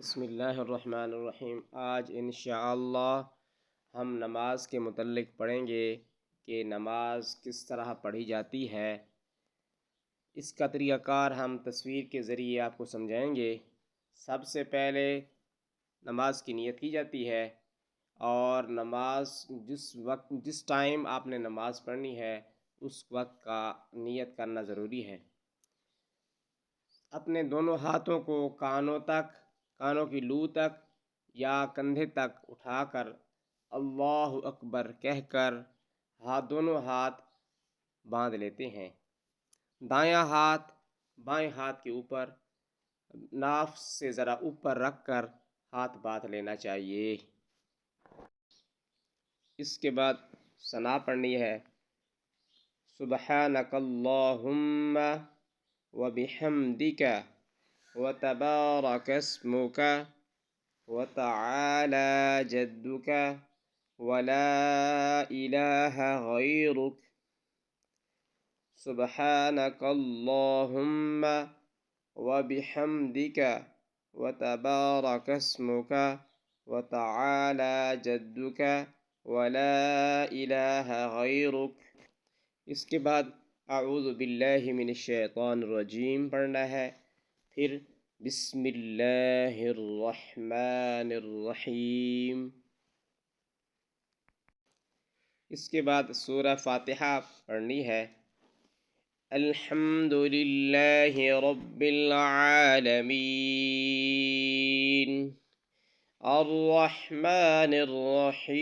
بسم اللہ الرحمن الرحیم۔ آج انشاءاللہ ہم نماز کے متعلق پڑھیں گے کہ نماز کس طرح پڑھی جاتی ہے۔ اس کا طریقہ کار ہم تصویر کے ذریعے آپ کو سمجھائیں گے۔ سب سے پہلے نماز کی نیت کی جاتی ہے، اور نماز جس ٹائم آپ نے نماز پڑھنی ہے اس وقت کا نیت کرنا ضروری ہے۔ اپنے دونوں ہاتھوں کو کانوں کی لو تک یا کندھے تک اٹھا کر اللہ اکبر کہہ کر دونوں ہاتھ باندھ لیتے ہیں۔ دایاں ہاتھ بائیں ہاتھ کے اوپر ناف سے ذرا اوپر رکھ کر ہاتھ باندھ لینا چاہیے۔ اس کے بعد ثنا پڑھنی ہے۔ سبحانک اللہم وبحمدک وتبارک اسمک وتعالی جدک ولا الہ غیرک۔ سبحانک اللہم وبحمدک وتبارک اسمک وتعالی جدک ولا الہ غیرک۔ اس کے بعد اعوذ باللہ من الشیطان الرجیم پڑھنا ہے، پھر بسم اللہ الرحمن الرحیم۔ اس کے بعد سورہ فاتحہ پڑھنی ہے۔ الحمد للہ رب العالمین الرحمن الرحیم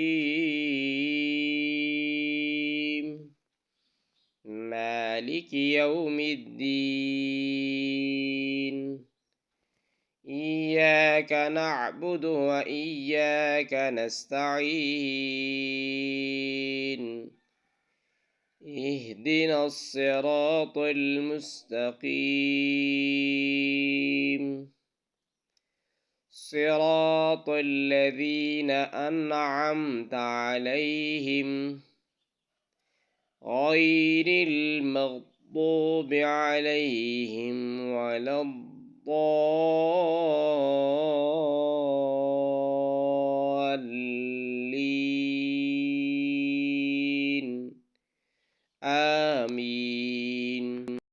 مالک یوم الدین ایاک نعبد و ایاک نستعین اہدنا الصراط المستقیم صراط الذین انعمت علیہم غیر المغضوب علیہم ولا الضالین